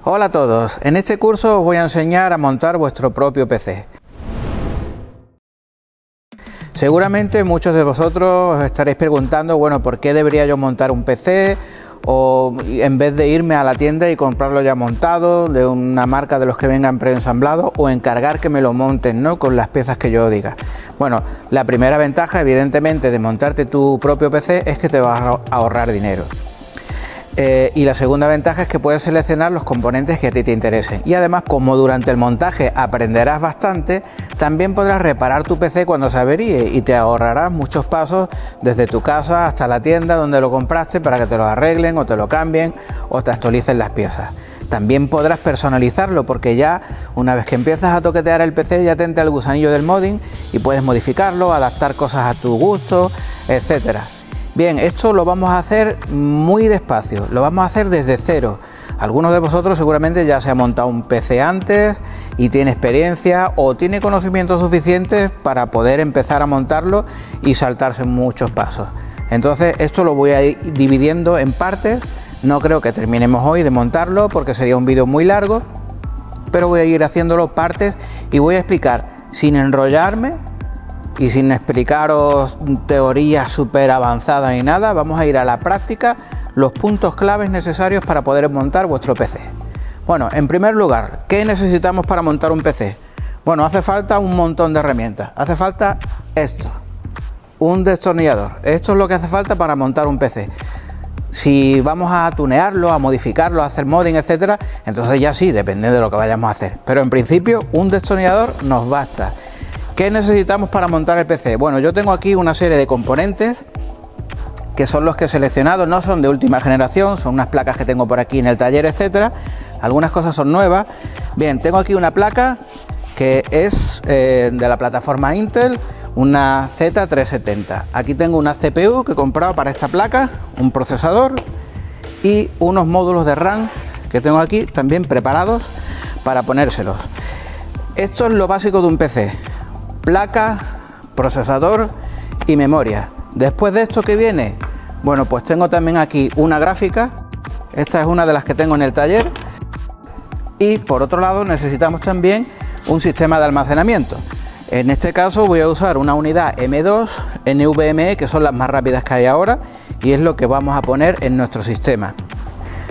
Hola a todos, en este curso os voy a enseñar a montar vuestro propio PC. Seguramente muchos de vosotros os estaréis preguntando, bueno, ¿por qué debería yo montar un PC? O en vez de irme a la tienda y comprarlo ya montado, de una marca de los que vengan preensamblados, o encargar que me lo monten, ¿no?, con las piezas que yo diga. Bueno, la primera ventaja, evidentemente, de montarte tu propio PC es que te vas a ahorrar dinero. Y la segunda ventaja es que puedes seleccionar los componentes que a ti te interesen. Y además, como durante el montaje aprenderás bastante, también podrás reparar tu PC cuando se averíe y te ahorrarás muchos pasos desde tu casa hasta la tienda donde lo compraste para que te lo arreglen o te lo cambien o te actualicen las piezas. También podrás personalizarlo porque ya una vez que empiezas a toquetear el PC ya te entra el gusanillo del modding y puedes modificarlo, adaptar cosas a tu gusto, etcétera. Bien, esto lo vamos a hacer muy despacio, lo vamos a hacer desde cero. Algunos de vosotros seguramente ya se ha montado un PC antes y tiene experiencia o tiene conocimientos suficientes para poder empezar a montarlo y saltarse muchos pasos. Entonces esto lo voy a ir dividiendo en partes. No creo que terminemos hoy de montarlo porque sería un vídeo muy largo, pero voy a ir haciéndolo partes y voy a explicar sin enrollarme y sin explicaros teorías súper avanzadas ni nada. Vamos a ir a la práctica, los puntos claves necesarios para poder montar vuestro PC. Bueno, en primer lugar, ¿qué necesitamos para montar un PC? Bueno, hace falta un montón de herramientas. Hace falta esto, un destornillador. Esto es lo que hace falta para montar un PC. Si vamos a tunearlo, a modificarlo, a hacer modding, etcétera, entonces ya sí, depende de lo que vayamos a hacer. Pero en principio, un destornillador nos basta. ¿Qué necesitamos para montar el PC? Bueno, yo tengo aquí una serie de componentes que son los que he seleccionado, no son de última generación, son unas placas que tengo por aquí en el taller, etcétera. Algunas cosas son nuevas. Bien, tengo aquí una placa que es de la plataforma Intel, una Z370. Aquí tengo una CPU que he comprado para esta placa, un procesador y unos módulos de RAM que tengo aquí también preparados para ponérselos. Esto es lo básico de un PC. Placa, procesador y memoria. Después de esto, ¿qué viene? Bueno, pues tengo también aquí una gráfica. Esta es una de las que tengo en el taller. Y por otro lado necesitamos también un sistema de almacenamiento. En este caso voy a usar una unidad M2 NVMe, que son las más rápidas que hay ahora, y es lo que vamos a poner en nuestro sistema.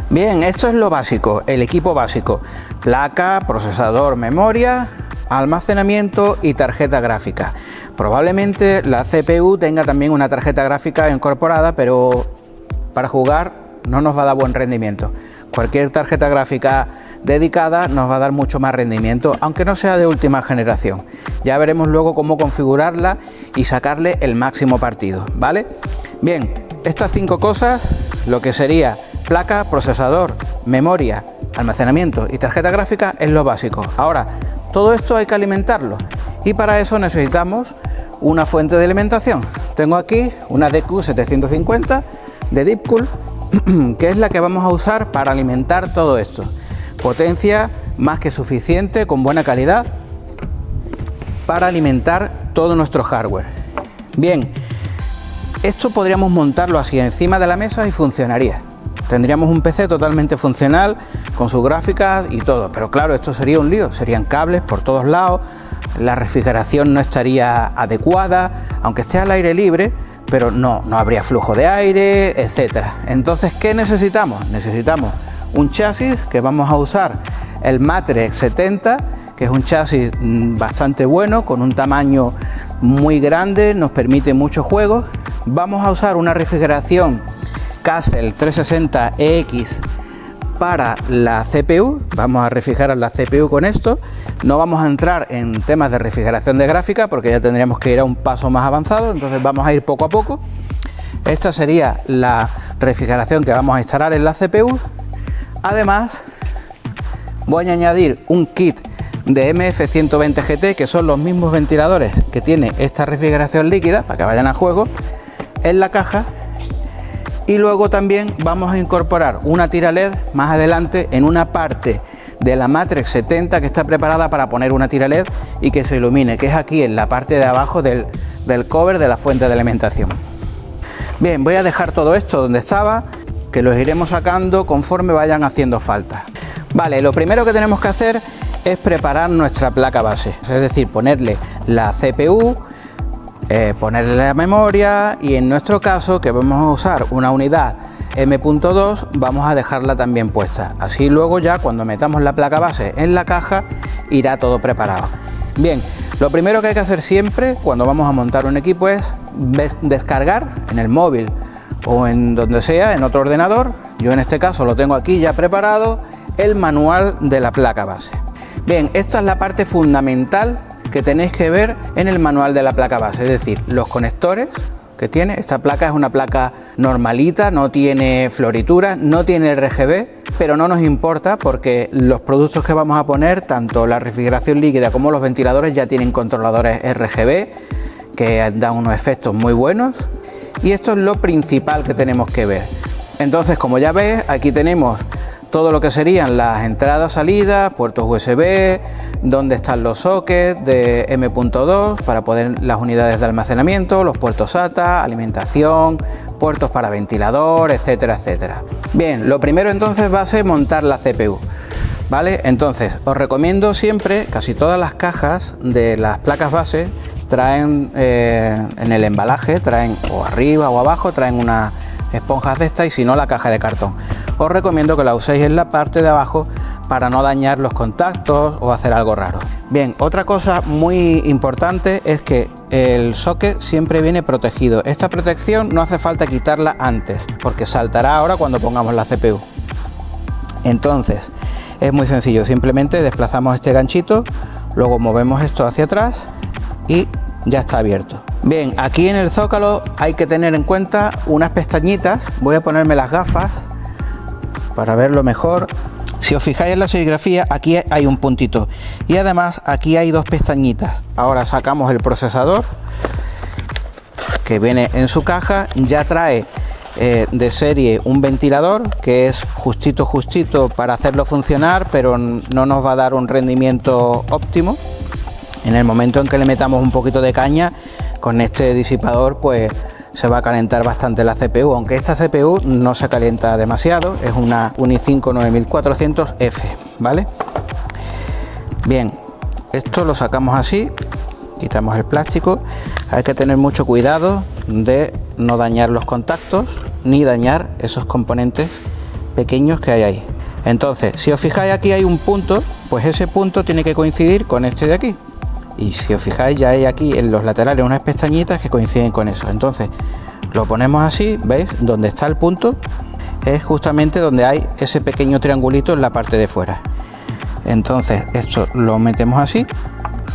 Bien, esto es lo básico, el equipo básico. Placa, procesador, memoria, almacenamiento y tarjeta gráfica. Probablemente la CPU tenga también una tarjeta gráfica incorporada, pero para jugar no nos va a dar buen rendimiento. Cualquier tarjeta gráfica dedicada nos va a dar mucho más rendimiento, aunque no sea de última generación. Ya veremos luego cómo configurarla y sacarle el máximo partido, ¿vale? Bien, estas 5 cosas, lo que sería placa, procesador, memoria, almacenamiento y tarjeta gráfica, es lo básico. Ahora, todo esto hay que alimentarlo y para eso necesitamos una fuente de alimentación. Tengo aquí una DQ750 de Deepcool, que es la que vamos a usar para alimentar todo esto. Potencia más que suficiente, con buena calidad, para alimentar todo nuestro hardware. Bien, esto podríamos montarlo así encima de la mesa y funcionaría. Tendríamos un PC totalmente funcional, con sus gráficas y todo, pero claro, esto sería un lío, serían cables por todos lados, la refrigeración no estaría adecuada, aunque esté al aire libre, pero no habría flujo de aire, etcétera. Entonces, ¿qué necesitamos? Necesitamos un chasis, que vamos a usar el Matrix 70, que es un chasis bastante bueno, con un tamaño muy grande, nos permite muchos juegos. Vamos a usar una refrigeración Castle 360EX para la CPU, vamos a refrigerar la CPU con esto. No vamos a entrar en temas de refrigeración de gráfica porque ya tendríamos que ir a un paso más avanzado, entonces vamos a ir poco a poco. Esta sería la refrigeración que vamos a instalar en la CPU. Además, voy a añadir un kit de MF120 GT, que son los mismos ventiladores que tiene esta refrigeración líquida, para que vayan a juego, en la caja. Y luego también vamos a incorporar una tira LED más adelante en una parte de la Matrix 70 que está preparada para poner una tira LED y que se ilumine, que es aquí en la parte de abajo del cover de la fuente de alimentación. Bien, voy a dejar todo esto donde estaba, que los iremos sacando conforme vayan haciendo falta. Vale, lo primero que tenemos que hacer es preparar nuestra placa base, es decir, ponerle la CPU, ponerle la memoria y en nuestro caso, que vamos a usar una unidad M.2, vamos a dejarla también puesta. Así luego ya cuando metamos la placa base en la caja irá todo preparado. Bien, lo primero que hay que hacer siempre cuando vamos a montar un equipo es descargar en el móvil o en donde sea, en otro ordenador. Yo en este caso lo tengo aquí ya preparado, el manual de la placa base. Bien, esta es la parte fundamental que tenéis que ver en el manual de la placa base, es decir, los conectores que tiene. Esta placa es una placa normalita, no tiene florituras, no tiene RGB, pero no nos importa porque los productos que vamos a poner, tanto la refrigeración líquida como los ventiladores, ya tienen controladores RGB que dan unos efectos muy buenos y esto es lo principal que tenemos que ver. Entonces, como ya ves, aquí tenemos todo lo que serían las entradas, salidas, puertos USB, donde están los sockets de M.2 para poner las unidades de almacenamiento, los puertos SATA, alimentación, puertos para ventilador, etcétera, etcétera. Bien, lo primero entonces va a ser montar la CPU, ¿vale? Entonces, os recomiendo siempre, casi todas las cajas de las placas base traen en el embalaje, traen o arriba o abajo, traen unas esponjas de estas y si no la caja de cartón. Os recomiendo que la uséis en la parte de abajo para no dañar los contactos o hacer algo raro. Bien, otra cosa muy importante es que el socket siempre viene protegido. Esta protección no hace falta quitarla antes porque saltará ahora cuando pongamos la CPU. Entonces es muy sencillo, simplemente desplazamos este ganchito, luego movemos esto hacia atrás y ya está abierto. Bien, aquí en el zócalo hay que tener en cuenta unas pestañitas. Voy a ponerme las gafas para verlo mejor. Si os fijáis en la serigrafía, aquí hay un puntito y además aquí hay dos pestañitas. Ahora sacamos el procesador que viene en su caja, ya trae de serie un ventilador que es justito para hacerlo funcionar, pero no nos va a dar un rendimiento óptimo. En el momento en que le metamos un poquito de caña con este disipador, pues se va a calentar bastante la CPU, aunque esta CPU no se calienta demasiado, es una i5 9400F, ¿vale? Bien, esto lo sacamos así, quitamos el plástico. Hay que tener mucho cuidado de no dañar los contactos ni dañar esos componentes pequeños que hay ahí. Entonces, si os fijáis, aquí hay un punto, pues ese punto tiene que coincidir con este de aquí. Y si os fijáis, ya hay aquí en los laterales unas pestañitas que coinciden con eso. Entonces lo ponemos así, ¿veis? Donde está el punto es justamente donde hay ese pequeño triangulito en la parte de fuera. Entonces esto lo metemos así,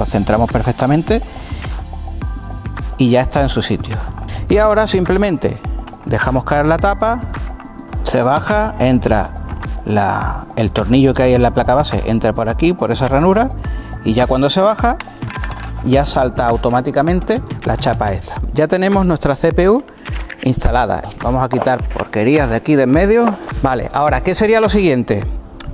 lo centramos perfectamente y ya está en su sitio. Y ahora simplemente dejamos caer la tapa, se baja, entra el tornillo que hay en la placa base, entra por aquí, por esa ranura, y ya cuando se baja ya salta automáticamente la chapa esta. Ya tenemos nuestra CPU instalada. Vamos a quitar porquerías de aquí de en medio. Vale, ahora, ¿qué sería lo siguiente?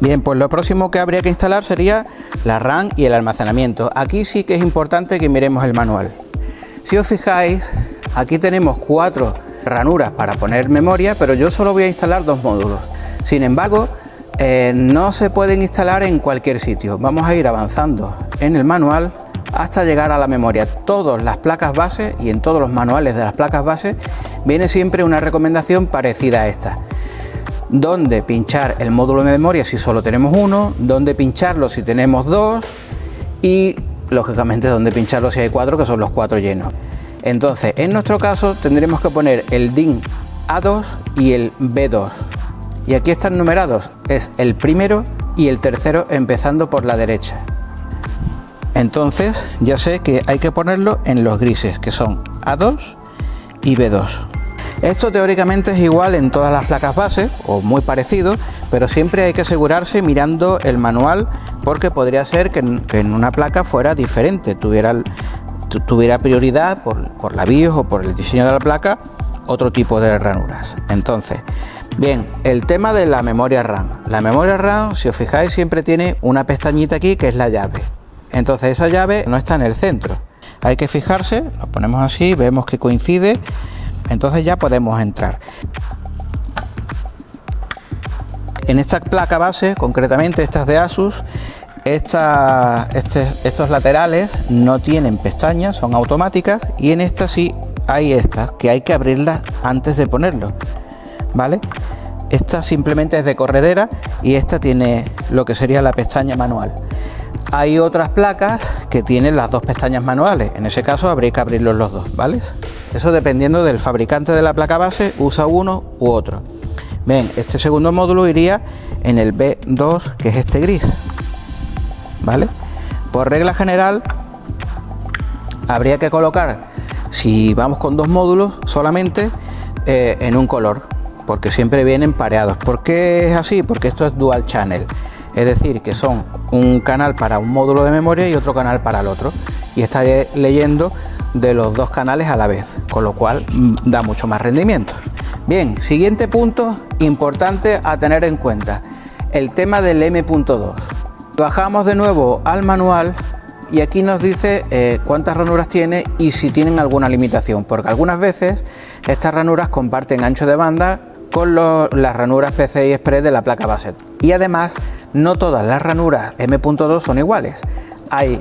Bien, pues lo próximo que habría que instalar sería la RAM y el almacenamiento. Aquí sí que es importante que miremos el manual. Si os fijáis, aquí tenemos 4 ranuras para poner memoria, pero yo solo voy a instalar 2 módulos. Sin embargo, no se pueden instalar en cualquier sitio. Vamos a ir avanzando en el manual hasta llegar a la memoria. Todas las placas base y en todos los manuales de las placas base viene siempre una recomendación parecida a esta: dónde pinchar el módulo de memoria si solo tenemos uno, dónde pincharlo si tenemos 2 y lógicamente dónde pincharlo si hay 4, que son los 4 llenos. Entonces, en nuestro caso tendremos que poner el DIN A2 y el B2. Y aquí están numerados, es el primero y el tercero empezando por la derecha. Entonces ya sé que hay que ponerlo en los grises, que son A2 y B2. Esto teóricamente es igual en todas las placas base o muy parecido, pero siempre hay que asegurarse mirando el manual, porque podría ser que en una placa fuera diferente, tuviera prioridad por la BIOS o por el diseño de la placa otro tipo de ranuras. Entonces, bien, el tema de la memoria RAM. La memoria RAM, si os fijáis, siempre tiene una pestañita aquí que es la llave. Entonces esa llave no está en el centro. Hay que fijarse, lo ponemos así, vemos que coincide, entonces ya podemos entrar. En esta placa base, concretamente estas de Asus, estos laterales no tienen pestañas, son automáticas, y en esta sí hay estas, que hay que abrirlas antes de ponerlo, ¿vale? Esta simplemente es de corredera y esta tiene lo que sería la pestaña manual. Hay otras placas que tienen las dos pestañas manuales, en ese caso habría que abrirlos los dos, ¿vale? Eso dependiendo del fabricante de la placa base, usa uno u otro. Bien, este segundo módulo iría en el B2, que es este gris, ¿vale? Por regla general habría que colocar, si vamos con dos módulos solamente, en un color, porque siempre vienen pareados. ¿Por qué es así? Porque esto es dual channel, es decir, que son un canal para un módulo de memoria y otro canal para el otro, y está leyendo de los dos canales a la vez, con lo cual da mucho más rendimiento. Bien, siguiente punto importante a tener en cuenta, el tema del M.2. Bajamos de nuevo al manual y aquí nos dice cuántas ranuras tiene y si tienen alguna limitación, porque algunas veces estas ranuras comparten ancho de banda con las ranuras PCI Express de la placa base. Y además, no todas las ranuras M.2 son iguales. Hay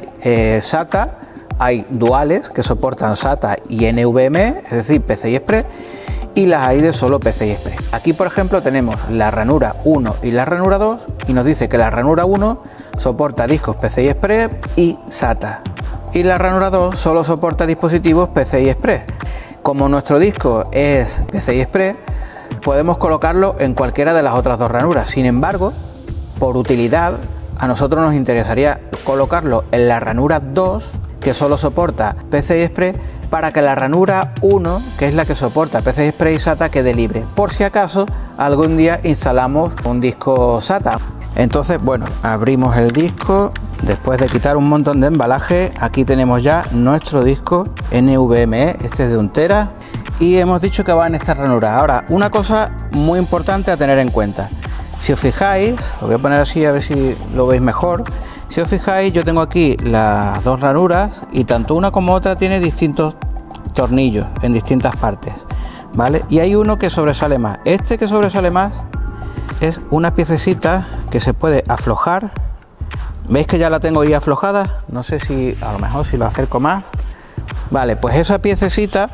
SATA, hay duales que soportan SATA y NVMe, es decir, PCI Express, y las hay de solo PCI Express. Aquí, por ejemplo, tenemos la ranura 1 y la ranura 2 y nos dice que la ranura 1 soporta discos PCI Express y SATA, y la ranura 2 solo soporta dispositivos PCI Express. Como nuestro disco es PCI Express, podemos colocarlo en cualquiera de las otras dos ranuras. Sin embargo, por utilidad, a nosotros nos interesaría colocarlo en la ranura 2, que solo soporta PCI Express, para que la ranura 1, que es la que soporta PCI Express y SATA, quede libre, por si acaso algún día instalamos un disco SATA. Entonces, bueno, abrimos el disco. Después de quitar un montón de embalaje, aquí tenemos ya nuestro disco NVMe, este es de 1 tera, y hemos dicho que va en esta ranura. Ahora, una cosa muy importante a tener en cuenta, si os fijáis, lo voy a poner así a ver si lo veis mejor. Si os fijáis, yo tengo aquí las dos ranuras y tanto una como otra tiene distintos tornillos en distintas partes, ¿vale? Y hay uno que sobresale más. Este que sobresale más es una piececita que se puede aflojar. ¿Veis que ya la tengo ahí aflojada? No sé si, a lo mejor si lo acerco más. Vale, pues esa piececita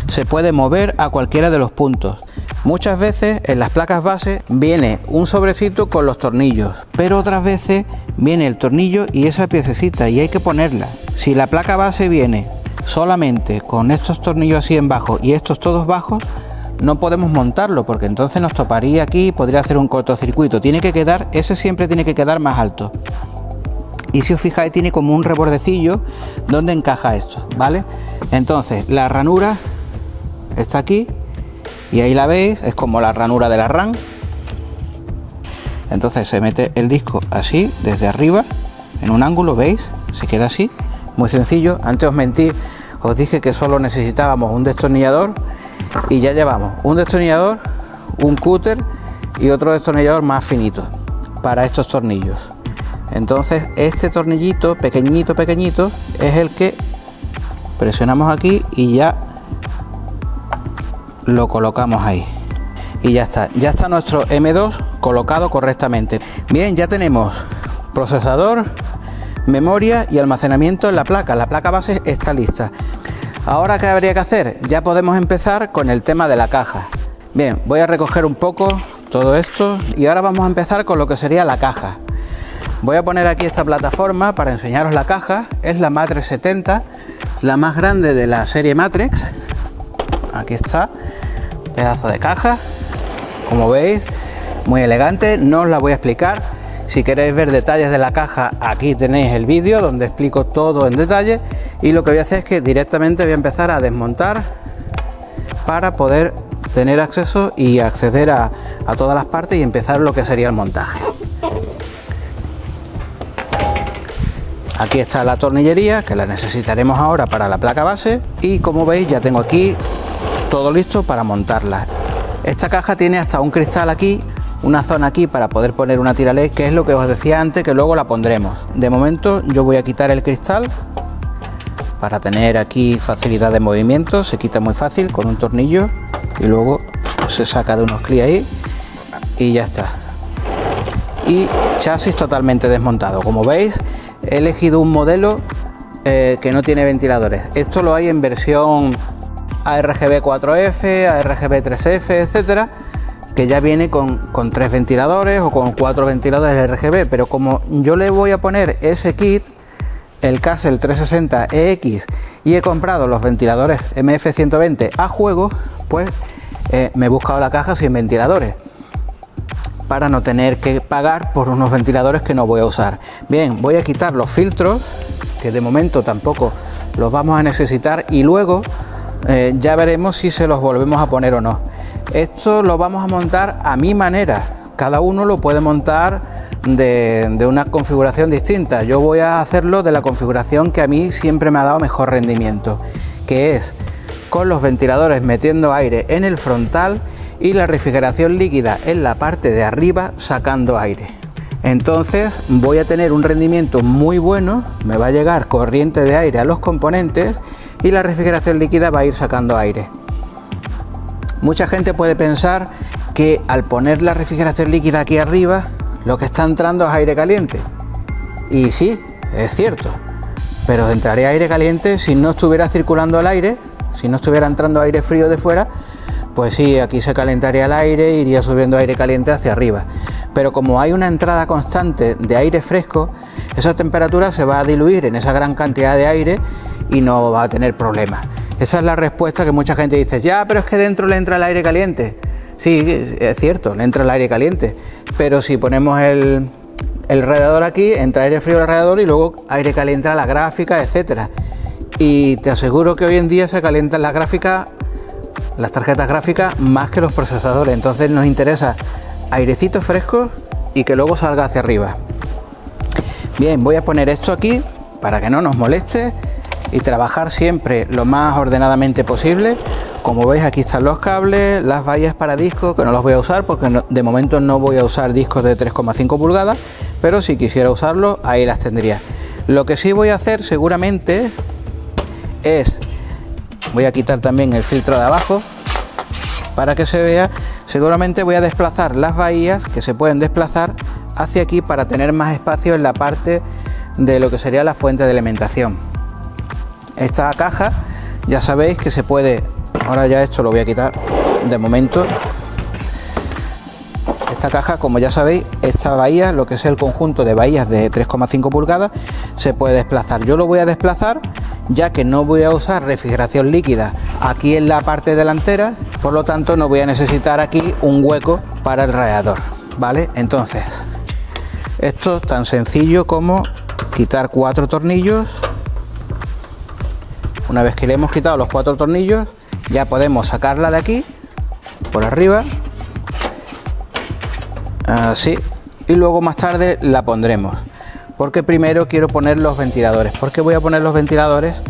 se puede mover a cualquiera de los puntos. Muchas veces en las placas base viene un sobrecito con los tornillos, pero otras veces viene el tornillo y esa piececita y hay que ponerla. Si la placa base viene solamente con estos tornillos así en bajo y estos todos bajos, no podemos montarlo porque entonces nos toparía aquí y podría hacer un cortocircuito. Tiene que quedar, ese siempre tiene que quedar más alto. Y si os fijáis, tiene como un rebordecillo donde encaja esto, ¿vale? Entonces la ranura está aquí y ahí la veis, es como la ranura de la RAM. Entonces se mete el disco así desde arriba en un ángulo, ¿veis? Se queda así, muy sencillo. Antes os mentí, os dije que solo necesitábamos un destornillador y ya llevamos un destornillador, un cúter y otro destornillador más finito para estos tornillos. Entonces este tornillito pequeñito es el que presionamos aquí y ya lo colocamos ahí y ya está nuestro M2 colocado correctamente. Bien, ya tenemos procesador, memoria y almacenamiento en la placa base está lista. Ahora, ¿qué habría que hacer? Ya podemos empezar con el tema de la caja. Bien, voy a recoger un poco todo esto y ahora vamos a empezar con lo que sería la caja. Voy a poner aquí esta plataforma para enseñaros la caja. Es la Matrix 70, la más grande de la serie Matrix. Aquí está, pedazo de caja, como veis, muy elegante. No os la voy a explicar. Si queréis ver detalles de la caja, aquí tenéis el vídeo donde explico todo en detalle. Y lo que voy a hacer es que directamente voy a empezar a desmontar para poder tener acceso y acceder a todas las partes y empezar lo que sería el montaje. Aquí está la tornillería, que la necesitaremos ahora para la placa base, y como veis ya tengo aquí todo listo para montarla. Esta caja tiene hasta un cristal aquí, una zona aquí para poder poner una tira LED, que es lo que os decía antes, que luego la pondremos. De momento yo voy a quitar el cristal para tener aquí facilidad de movimiento. Se quita muy fácil con un tornillo y luego se saca de unos clics ahí y ya está. y chasis totalmente desmontado. Como veis, he elegido un modelo que no tiene ventiladores. Esto lo hay en versión ARGB 4F, ARGB 3F, etcétera, que ya viene con 3 ventiladores o con 4 ventiladores RGB, pero como yo le voy a poner ese kit, el Castle 360 EX, y he comprado los ventiladores MF120 a juego, pues me he buscado la caja sin ventiladores para no tener que pagar por unos ventiladores que no voy a usar. Bien, voy a quitar los filtros, que de momento tampoco los vamos a necesitar, y luego ya veremos si se los volvemos a poner o no. Esto lo vamos a montar a mi manera, cada uno lo puede montar de una configuración distinta. Yo voy a hacerlo de la configuración que a mí siempre me ha dado mejor rendimiento, que es con los ventiladores metiendo aire en el frontal y la refrigeración líquida en la parte de arriba sacando aire. Entonces voy a tener un rendimiento muy bueno, me va a llegar corriente de aire a los componentes y la refrigeración líquida va a ir sacando aire. Mucha gente puede pensar que al poner la refrigeración líquida aquí arriba, lo que está entrando es aire caliente. Y sí, es cierto, pero entraría aire caliente si no estuviera circulando el aire, si no estuviera entrando aire frío de fuera, pues sí, aquí se calentaría el aire, iría subiendo aire caliente hacia arriba. Pero como hay una entrada constante de aire fresco, esa temperatura se va a diluir en esa gran cantidad de aire y no va a tener problemas. Esa es la respuesta que mucha gente dice, ya, pero es que dentro le entra el aire caliente. Sí, es cierto, le entra el aire caliente, pero si ponemos el radiador aquí, entra aire frío al radiador y luego aire caliente a la gráfica, etcétera. Y te aseguro que hoy en día se calientan las gráficas, las tarjetas gráficas, más que los procesadores. Entonces nos interesa airecito fresco y que luego salga hacia arriba. Bien, voy a poner esto aquí para que no nos moleste y trabajar siempre lo más ordenadamente posible. Como veis, aquí están los cables, las vallas para discos, que no los voy a usar porque de momento no voy a usar discos de 3,5 pulgadas, pero si quisiera usarlos, ahí las tendría. Lo que sí voy a hacer seguramente es, voy a quitar también el filtro de abajo para que se vea, seguramente voy a desplazar las bahías que se pueden desplazar hacia aquí para tener más espacio en la parte de lo que sería la fuente de alimentación. Esta caja ya sabéis que se puede, ahora ya esto lo voy a quitar de momento. Esta caja, como ya sabéis, esta bahía, lo que es el conjunto de bahías de 3,5 pulgadas, se puede desplazar. Yo lo voy a desplazar ya que no voy a usar refrigeración líquida aquí en la parte delantera, por lo tanto no voy a necesitar aquí un hueco para el radiador, ¿vale? Entonces, esto es tan sencillo como quitar 4 tornillos. Una vez que le hemos quitado los 4 tornillos, ya podemos sacarla de aquí, por arriba, así, y luego más tarde la pondremos, porque primero quiero poner los ventiladores. ¿Por qué voy a poner los ventiladores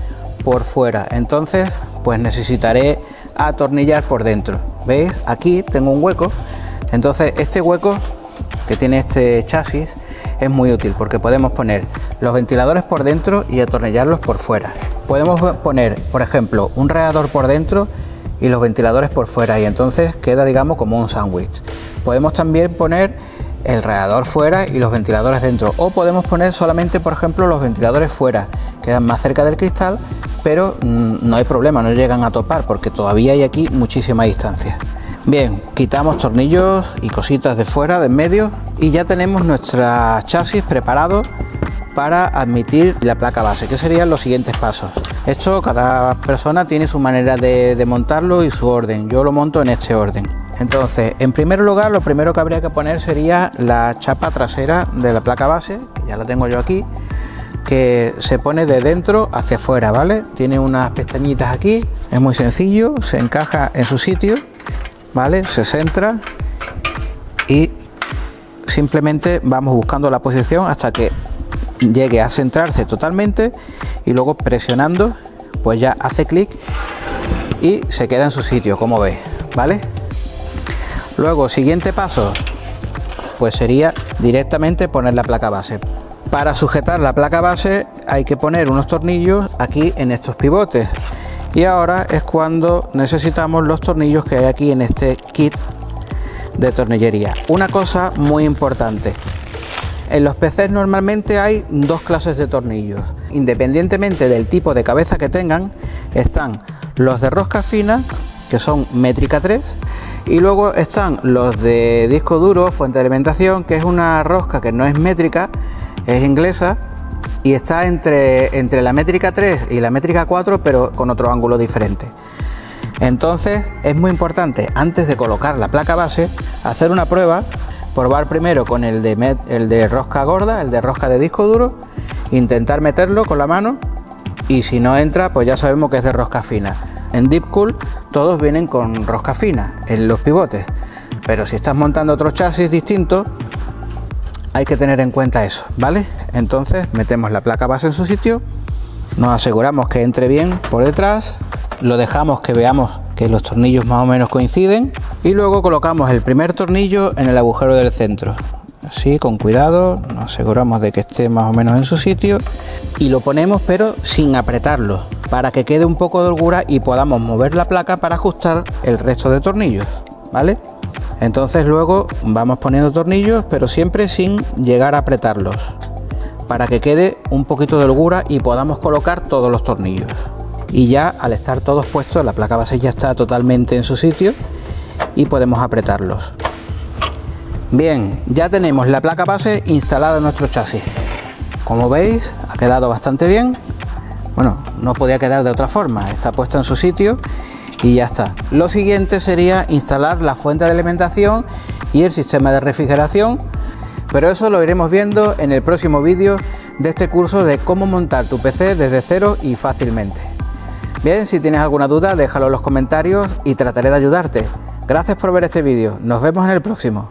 por fuera? Entonces, pues necesitaré atornillar por dentro. ¿Veis? Aquí tengo un hueco, entonces este hueco que tiene este chasis es muy útil porque podemos poner los ventiladores por dentro y atornillarlos por fuera. Podemos poner, por ejemplo, un radiador por dentro y los ventiladores por fuera, y entonces queda, digamos, como un sándwich. Podemos también poner el radiador fuera y los ventiladores dentro, o podemos poner solamente, por ejemplo, los ventiladores fuera, quedan más cerca del cristal, pero no hay problema, no llegan a topar porque todavía hay aquí muchísima distancia. Bien, quitamos tornillos y cositas de fuera, de en medio, y ya tenemos nuestra chasis preparado para admitir la placa base, que serían los siguientes pasos. Esto, cada persona tiene su manera de montarlo y su orden. Yo lo monto en este orden. Entonces, en primer lugar, lo primero que habría que poner sería la chapa trasera de la placa base, que ya la tengo yo aquí, que se pone de dentro hacia afuera, ¿vale? Tiene unas pestañitas aquí, es muy sencillo, se encaja en su sitio, ¿vale? Se centra y simplemente vamos buscando la posición hasta que llegue a centrarse totalmente, y luego presionando pues ya hace clic y se queda en su sitio, como veis, ¿vale? Luego, siguiente paso, pues sería directamente poner la placa base. Para sujetar la placa base hay que poner unos tornillos aquí en estos pivotes, y ahora es cuando necesitamos los tornillos que hay aquí en este kit de tornillería. Una cosa muy importante, En los PCs normalmente hay dos clases de tornillos. Independientemente del tipo de cabeza que tengan, están los de rosca fina, que son métrica 3, y luego están los de disco duro, fuente de alimentación, que es una rosca que no es métrica, es inglesa, y está entre la métrica 3 y la métrica 4, pero con otro ángulo diferente. Entonces es muy importante, antes de colocar la placa base, hacer una prueba, probar primero con el de rosca gorda, el de rosca de disco duro, intentar meterlo con la mano, y si no entra, pues ya sabemos que es de rosca fina. En Deepcool todos vienen con rosca fina en los pivotes, pero si estás montando otros chasis distintos, hay que tener en cuenta eso, ¿vale? Entonces metemos la placa base en su sitio, nos aseguramos que entre bien por detrás, lo dejamos que veamos que los tornillos más o menos coinciden, y luego colocamos el primer tornillo en el agujero del centro. Así, con cuidado, nos aseguramos de que esté más o menos en su sitio y lo ponemos, pero sin apretarlo, para que quede un poco de holgura y podamos mover la placa para ajustar el resto de tornillos, ¿vale? Entonces luego vamos poniendo tornillos, pero siempre sin llegar a apretarlos, para que quede un poquito de holgura y podamos colocar todos los tornillos. Y ya al estar todos puestos, la placa base ya está totalmente en su sitio y podemos apretarlos. Bien, ya tenemos la placa base instalada en nuestro chasis. Como veis, ha quedado bastante bien. Bueno, no podía quedar de otra forma, está puesta en su sitio y ya está. Lo siguiente sería instalar la fuente de alimentación y el sistema de refrigeración, pero eso lo iremos viendo en el próximo vídeo de este curso de cómo montar tu PC desde cero y fácilmente. Bien, si tienes alguna duda, déjalo en los comentarios y trataré de ayudarte. Gracias por ver este vídeo, nos vemos en el próximo.